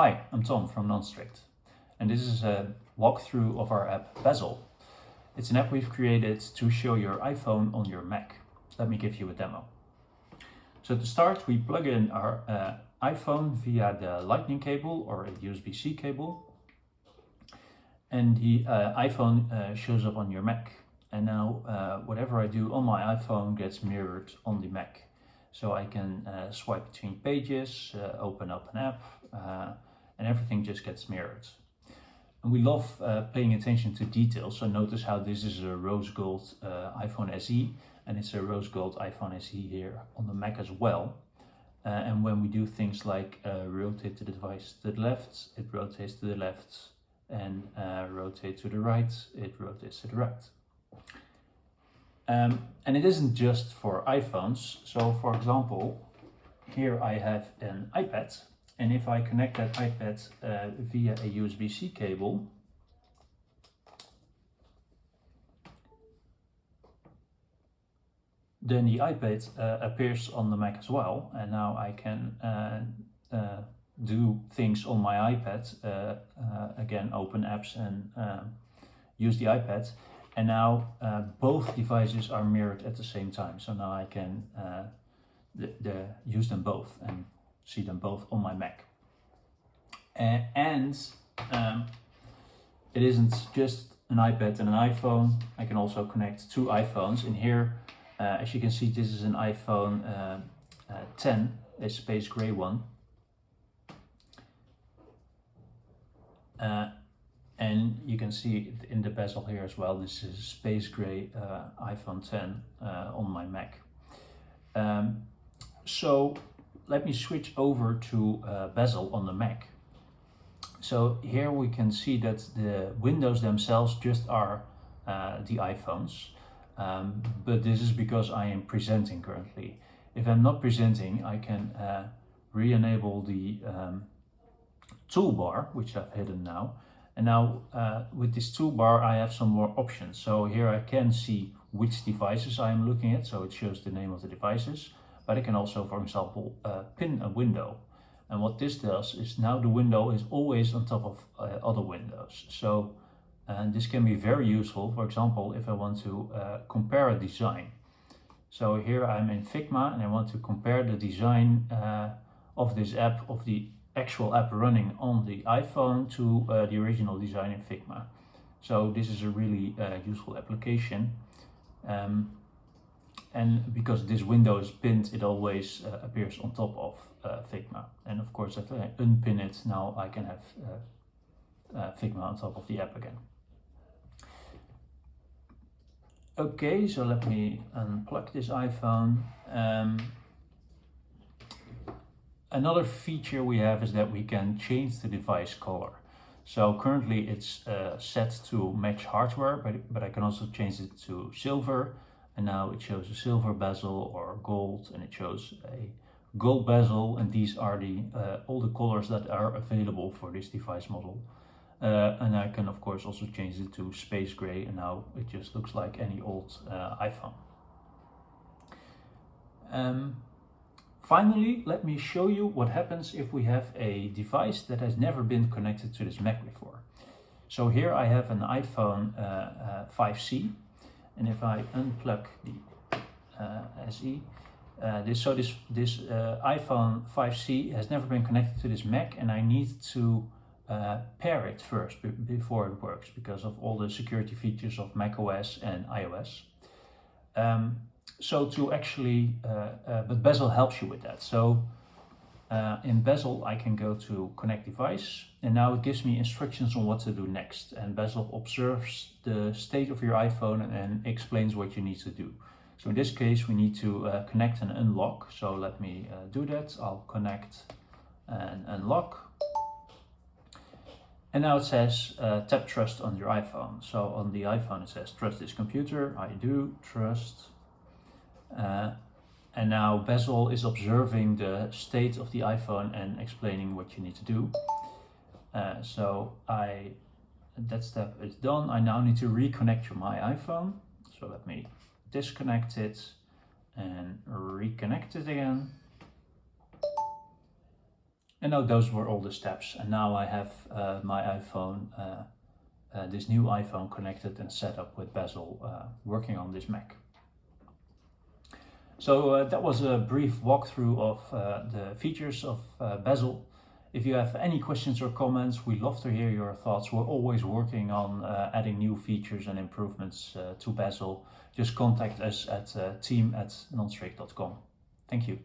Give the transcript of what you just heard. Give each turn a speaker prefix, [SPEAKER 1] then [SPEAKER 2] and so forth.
[SPEAKER 1] Hi, I'm Tom from Nonstrict, and this is a walkthrough of our app Bezel. It's an app we've created to show your iPhone on your Mac. Let me give you a demo. So to start, we plug in our iPhone via the lightning cable or a USB-C cable, and the iPhone shows up on your Mac. And now whatever I do on my iPhone gets mirrored on the Mac. So I can swipe between pages, open up an app, and everything just gets mirrored. And we love paying attention to details. So notice how this is a rose gold iPhone SE, and it's a rose gold iPhone SE here on the Mac as well. And when we do things like rotate the device to the left, it rotates to the left, and rotate to the right, it rotates to the right. And it isn't just for iPhones. So for example, here I have an iPad, and if I connect that iPad via a USB-C cable, then the iPad appears on the Mac as well, and now I can do things on my iPad, again open apps and use the iPad. And now both devices are mirrored at the same time. So now I can use them both and see them both on my Mac. And it isn't just an iPad and an iPhone. I can also connect two iPhones. And here, as you can see, this is an iPhone 10, a space gray one. And you can see it in the bezel here as well. This is a space gray iPhone 10 on my Mac. So let me switch over to Bezel on the Mac. So here we can see that the windows themselves just are the iPhones. But this is because I am presenting currently. If I'm not presenting, I can re-enable the toolbar, which I've hidden now. And now with this toolbar, I have some more options. So here I can see which devices I am looking at. So it shows the name of the devices, but I can also, for example, pin a window. And what this does is now the window is always on top of other windows. So this can be very useful. For example, if I want to compare a design. So here I'm in Figma and I want to compare the design of this app, of the actual app running on the iPhone to the original design in Figma. So this is a really useful application. And because this window is pinned, it always appears on top of Figma. And of course, if I unpin it, now I can have Figma on top of the app again. Okay, so let me unplug this iPhone. Another feature we have is that we can change the device color. So currently it's set to match hardware, but I can also change it to silver. And now it shows a silver bezel or gold, and it shows a gold bezel. And these are all the colors that are available for this device model. And I can of course also change it to space gray, and now it just looks like any old iPhone. Finally, let me show you what happens if we have a device that has never been connected to this Mac before. So here I have an iPhone 5C, and if I unplug the SE, this iPhone 5C has never been connected to this Mac, and I need to pair it first before it works because of all the security features of macOS and iOS. So to actually, but Bezel helps you with that. So in Bezel, I can go to connect device, and now it gives me instructions on what to do next. And Bezel observes the state of your iPhone and explains what you need to do. So in this case, we need to connect and unlock. So let me do that. I'll connect and unlock. And now it says tap trust on your iPhone. So on the iPhone, it says trust this computer. I do trust. And now Bezel is observing the state of the iPhone and explaining what you need to do. So that step is done. I now need to reconnect to my iPhone. So let me disconnect it and reconnect it again. And now those were all the steps, and now I have my iPhone, this new iPhone connected and set up with Bezel, working on this Mac. So that was a brief walkthrough of the features of Bezel. If you have any questions or comments, we love to hear your thoughts. We're always working on adding new features and improvements to Bezel. Just contact us at team@nonstrict.com. Thank you.